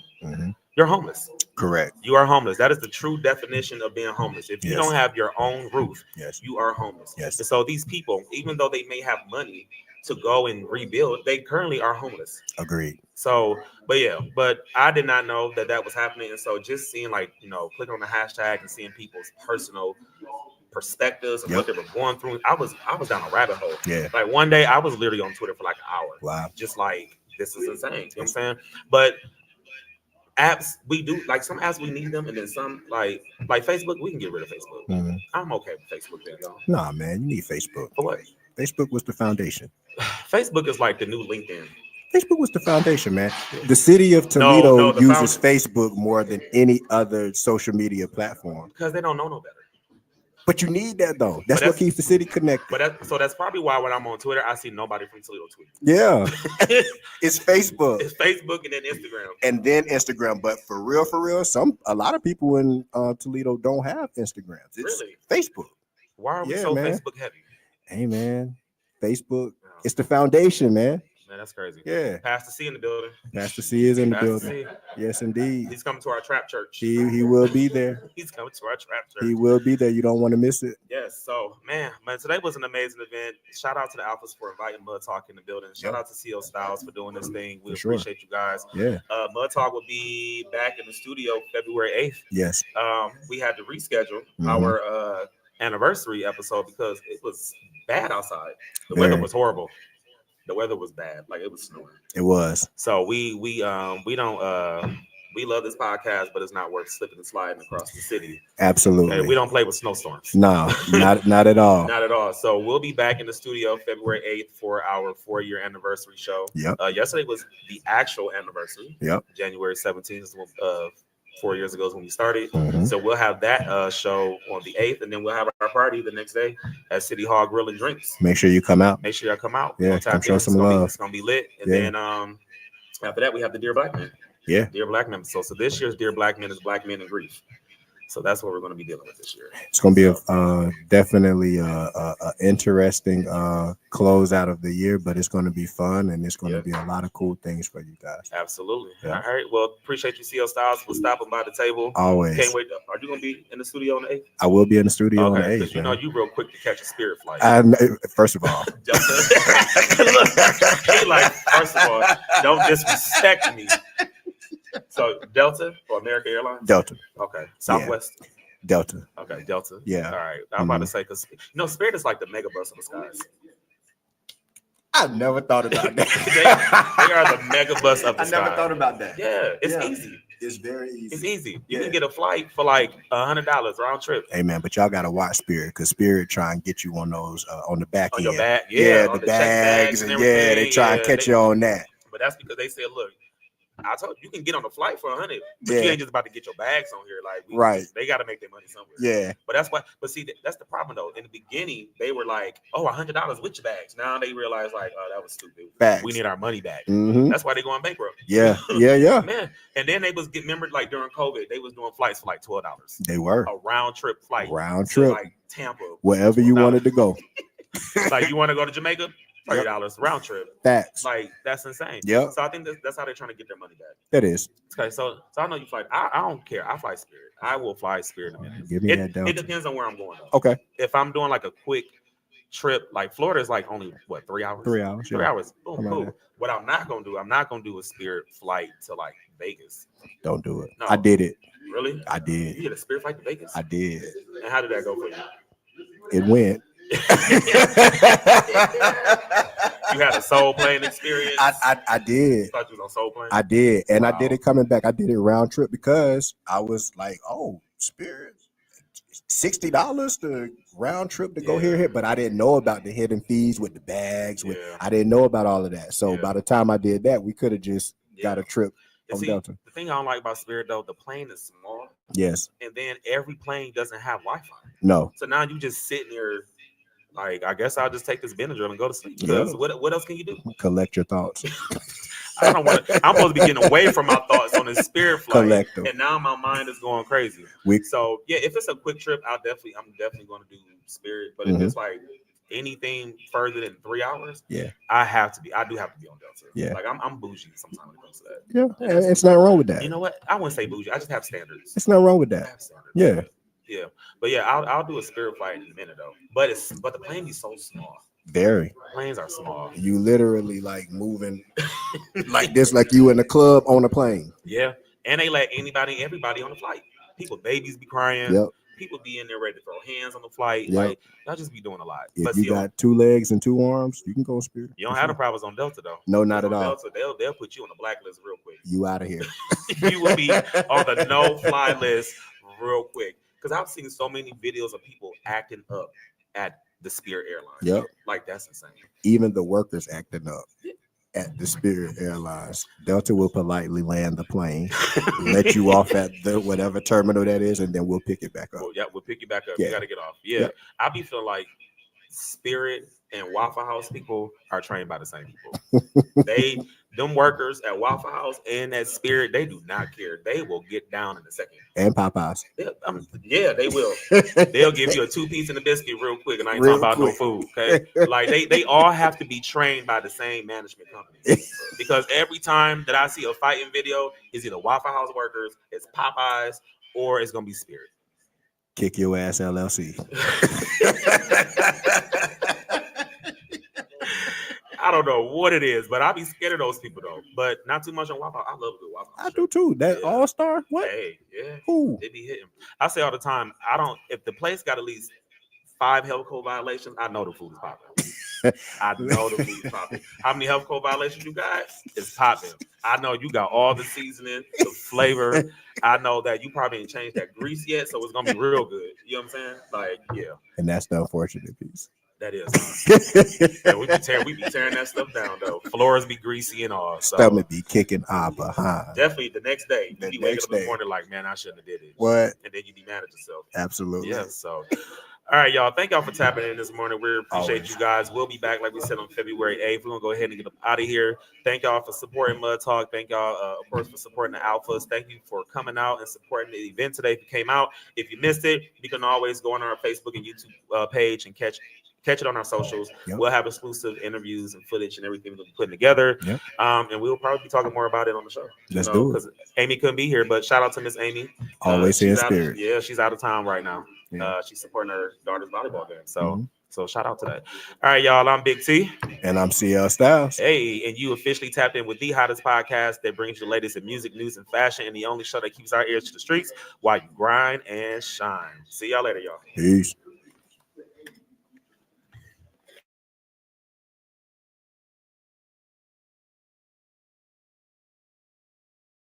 Speaker 4: you're homeless.
Speaker 9: Correct.
Speaker 4: You are homeless. That is the true definition of being homeless. If you don't have your own roof, you are homeless.
Speaker 9: Yes.
Speaker 4: And so these people, even though they may have money to go and rebuild, they currently are homeless.
Speaker 9: Agreed.
Speaker 4: So, but I did not know that was happening. And so just seeing clicking on the hashtag and seeing people's personal perspectives and what they were going through, I was down a rabbit hole.
Speaker 9: Yeah.
Speaker 4: One day I was literally on Twitter for an hour.
Speaker 9: Wow.
Speaker 4: Just this is insane. You know what I'm saying? But apps, we do some apps we need them, and then some like Facebook, we can get rid of Facebook. I'm okay with Facebook then, though.
Speaker 9: Nah, man, you need Facebook.
Speaker 4: For what?
Speaker 9: Facebook was the foundation.
Speaker 4: Facebook is the new LinkedIn.
Speaker 9: Facebook was the foundation, man. The city of Toledo uses Facebook more than any other social media platform.
Speaker 4: Because they don't know no better.
Speaker 9: But you need that, though. That's what keeps the city connected.
Speaker 4: So that's probably why when I'm on Twitter, I see nobody from Toledo tweet.
Speaker 9: Yeah. It's Facebook.
Speaker 4: It's Facebook and then Instagram.
Speaker 9: And then Instagram. But for real, a lot of people in Toledo don't have Instagrams. It's
Speaker 4: really?
Speaker 9: Facebook.
Speaker 4: Why are we so Facebook heavy?
Speaker 9: Hey, man. Facebook. It's the foundation, man.
Speaker 4: Man, that's crazy.
Speaker 9: Yeah.
Speaker 4: Pastor C in the building.
Speaker 9: Pastor C is in the
Speaker 4: Pastor
Speaker 9: building.
Speaker 4: C.
Speaker 9: Yes, indeed.
Speaker 4: He's coming to our trap church.
Speaker 9: He will be there.
Speaker 4: He's coming to our trap church.
Speaker 9: He will be there. You don't want to miss it.
Speaker 4: Yes. So, man, today was an amazing event. Shout out to the Alphas for inviting Mud Talk in the building. Shout out to CO Styles for doing this thing. We appreciate you guys.
Speaker 9: Yeah.
Speaker 4: Mud Talk will be back in the studio February 8th.
Speaker 9: Yes.
Speaker 4: We had to reschedule our anniversary episode because it was bad outside. The weather was horrible. The weather was bad. Like, it was snowing.
Speaker 9: It was.
Speaker 4: So we don't we love this podcast, but it's not worth slipping and sliding across the city.
Speaker 9: Absolutely.
Speaker 4: Okay? We don't play with snowstorms.
Speaker 9: No, not at all.
Speaker 4: Not at all. So we'll be back in the studio February 8th for our 4-year anniversary show.
Speaker 9: Yep.
Speaker 4: Yesterday was the actual anniversary.
Speaker 9: Yep.
Speaker 4: January 17th, 4 years ago is when we started. So we'll have that show on the 8th, and then we'll have our party the next day at City Hall Grill and Drinks.
Speaker 9: Make sure you come out.
Speaker 4: Make sure y'all come out.
Speaker 9: Yeah, come show some love.
Speaker 4: It's gonna be lit. And then after that, we have the Dear Black Men.
Speaker 9: Yeah.
Speaker 4: Dear Black Men. So this year's Dear Black Men is Black Men in Grief. So that's what we're going to be dealing with this year.
Speaker 9: It's going to be definitely a interesting close out of the year, but it's going to be fun, and it's going to be a lot of cool things for you guys.
Speaker 4: Absolutely.
Speaker 9: Yeah.
Speaker 4: All right. Well, appreciate you, CO Styles, for stopping by the table.
Speaker 9: Always.
Speaker 4: Can't wait. Are you going to be in the studio on the 8th?
Speaker 9: I will be in the studio on the 8th.
Speaker 4: Because you know you real quick to catch a spirit flight.
Speaker 9: First of all.
Speaker 4: Look, he like, first of all, don't disrespect me. So Delta or American Airlines?
Speaker 9: Delta.
Speaker 4: Okay. Southwest?
Speaker 9: Yeah. Delta.
Speaker 4: Okay, Delta.
Speaker 9: Yeah.
Speaker 4: All right. I'm about to say, because Spirit is like the mega bus of the skies.
Speaker 9: I never thought about that.
Speaker 4: they are the mega bus of the skies.
Speaker 9: I never thought about that.
Speaker 4: Yeah, it's easy.
Speaker 9: It's very easy.
Speaker 4: It's easy. You can get a flight for like $100 round trip.
Speaker 9: Hey man, but y'all gotta watch Spirit, because Spirit try and get you on those on the back end.
Speaker 4: Your back,
Speaker 9: the bags and they try and catch you on that.
Speaker 4: But that's because they said, look, I told you can get on the flight for $100, but you ain't just about to get your bags on here. Like, they got to make their money somewhere. Yeah. But that's why. But see, that's the problem though. In the beginning, they were like, "Oh, $100 with your bags." Now they realize, like, "Oh, that was stupid.
Speaker 9: Bags.
Speaker 4: We need our money back."
Speaker 9: Mm-hmm.
Speaker 4: That's why they going bankrupt.
Speaker 9: Yeah.
Speaker 4: Man. And then they was remember like during COVID, they was doing flights for like $12.
Speaker 9: They were
Speaker 4: a round trip flight. Like Tampa,
Speaker 9: wherever you wanted to go.
Speaker 4: Like, you want to go to Jamaica? $30 round trip.
Speaker 9: Facts.
Speaker 4: Like, that's insane.
Speaker 9: Yep.
Speaker 4: So I think that's how they're trying to get their money back.
Speaker 9: That is.
Speaker 4: Okay, so I know you fly. I don't care. I fly Spirit. I will fly Spirit in a minute.
Speaker 9: Give me that down.
Speaker 4: It depends on where I'm going, though.
Speaker 9: Okay.
Speaker 4: If I'm doing like a quick trip, like Florida is like only 3 hours?
Speaker 9: 3 hours.
Speaker 4: 3 hours. Boom, cool. What I'm not gonna do a Spirit flight to like Vegas.
Speaker 9: Don't do it.
Speaker 4: No.
Speaker 9: I did it.
Speaker 4: Really?
Speaker 9: I did.
Speaker 4: You did a Spirit flight to Vegas?
Speaker 9: I did.
Speaker 4: And how did that go for you?
Speaker 9: It went.
Speaker 4: You had a soul plane experience.
Speaker 9: I did.
Speaker 4: You thought you was on soul plane?
Speaker 9: I did, and I did it coming back. I did it round trip because I was like, "Oh, Spirit, $60 to round trip to go here," but I didn't know about the hidden fees with the bags. I didn't know about all of that. So by the time I did that, we could have just got a trip from Delta.
Speaker 4: The thing I don't like about Spirit though, the plane is small.
Speaker 9: Yes.
Speaker 4: And then every plane doesn't have Wi-Fi.
Speaker 9: No.
Speaker 4: So now you just sitting there. Like, I guess I'll just take this Benadryl and go to sleep. Because what else can you do?
Speaker 9: Collect your thoughts.
Speaker 4: I don't want to. I'm supposed to be getting away from my thoughts on this Spirit flight.
Speaker 9: Collect them.
Speaker 4: And now my mind is going crazy. So yeah, if it's a quick trip, I'm definitely going to do Spirit. But if it's like anything further than 3 hours, I do have to be on Delta.
Speaker 9: Yeah.
Speaker 4: Like I'm bougie sometimes when it comes to that.
Speaker 9: Yeah, it's not wrong with that.
Speaker 4: You know what? I wouldn't say bougie. I just have standards.
Speaker 9: It's not wrong with that. Yeah.
Speaker 4: Yeah, but yeah, I'll do a Spirit flight in a minute though. But the plane is so small.
Speaker 9: Very.
Speaker 4: Planes are small.
Speaker 9: You literally like moving like this, like you in a club on a plane.
Speaker 4: Yeah, and they let everybody on the flight. Babies be crying.
Speaker 9: Yep.
Speaker 4: People be in there ready to throw hands on the flight.
Speaker 9: Yep.
Speaker 4: Like, y'all just be doing a lot.
Speaker 9: If you got 2 legs and 2 arms, you can go Spirit.
Speaker 4: You don't have the problems on Delta though.
Speaker 9: No, not at all.
Speaker 4: Delta, they'll put you on the blacklist real quick.
Speaker 9: You out of here.
Speaker 4: You will be on the no-fly list real quick. Because I've seen so many videos of people acting up at the Spirit Airlines.
Speaker 9: Yep.
Speaker 4: Like, that's insane.
Speaker 9: Even the workers acting up at the Spirit Airlines. Delta will politely land the plane, let you off at the whatever terminal that is, and then we'll pick it back up.
Speaker 4: Well, yeah, we'll pick you back up.
Speaker 9: Yeah.
Speaker 4: You got to get off. Yeah.
Speaker 9: Yep.
Speaker 4: I be feeling like Spirit and Waffle House people are trained by the same people. Them workers at Waffle House and at Spirit, they do not care. They will get down in a second.
Speaker 9: And Popeyes.
Speaker 4: Yeah, they will. They'll give you a 2-piece and a biscuit real quick, and I ain't
Speaker 9: Real
Speaker 4: talking about
Speaker 9: quick.
Speaker 4: no food. Okay, like they all have to be trained by the same management company. Because every time that I see a fighting video, it's either Waffle House workers, it's Popeyes, or it's gonna be Spirit.
Speaker 9: Kick your ass, LLC.
Speaker 4: I don't know what it is, but I'll be scared of those people though. But not too much on Waffle House. I love good Waffle House.
Speaker 9: I do too. That
Speaker 4: Yeah.
Speaker 9: All-Star? What?
Speaker 4: Hey, yeah.
Speaker 9: Who?
Speaker 4: They be hitting. I say all the time, if the place got at least 5 health code violations, I know the food is popping. I know the food is popping. How many health code violations you got? It's popping. I know you got all the seasoning, the flavor. I know that you probably ain't changed that grease yet, so it's gonna be real good. You know what I'm saying? Like, yeah.
Speaker 9: And that's the unfortunate piece.
Speaker 4: That is. Yeah, we be tearing that stuff down though. Floors be greasy and all. So
Speaker 9: Stomach be kicking behind.
Speaker 4: definitely the next day.
Speaker 9: The
Speaker 4: You be waking
Speaker 9: next
Speaker 4: up in the
Speaker 9: day.
Speaker 4: morning like, man, I shouldn't have did it.
Speaker 9: What?
Speaker 4: And then you be mad at yourself.
Speaker 9: Absolutely.
Speaker 4: Yeah. So all right, y'all. Thank y'all for tapping in this morning. We appreciate
Speaker 9: Always.
Speaker 4: you guys. We'll be back, like we said, on February 8th. We're going to go ahead and get up out of here. Thank y'all for supporting Mud Talk. Thank y'all, of course, for supporting the Alphas. Thank you for coming out and supporting the event today. If you came out, if you missed it, you can always go on our Facebook and YouTube page and catch it on our socials.
Speaker 9: Yep.
Speaker 4: We'll have exclusive interviews and footage and everything we'll be putting together.
Speaker 9: Yep.
Speaker 4: And we'll probably be talking more about it on the show.
Speaker 9: Let's do it.
Speaker 4: Because Amy couldn't be here, but shout out to Miss Amy.
Speaker 9: Always here in
Speaker 4: she's out,
Speaker 9: spirit.
Speaker 4: Yeah, she's out of town right now.
Speaker 9: Yeah.
Speaker 4: She's supporting her daughter's volleyball game. So shout out to that. All right, y'all. I'm Big T.
Speaker 9: And I'm CL Styles.
Speaker 4: Hey, and you officially tapped in with the hottest podcast that brings you the latest in music, news, and fashion, and the only show that keeps our ears to the streets while you grind and shine. See y'all later, y'all.
Speaker 9: Peace.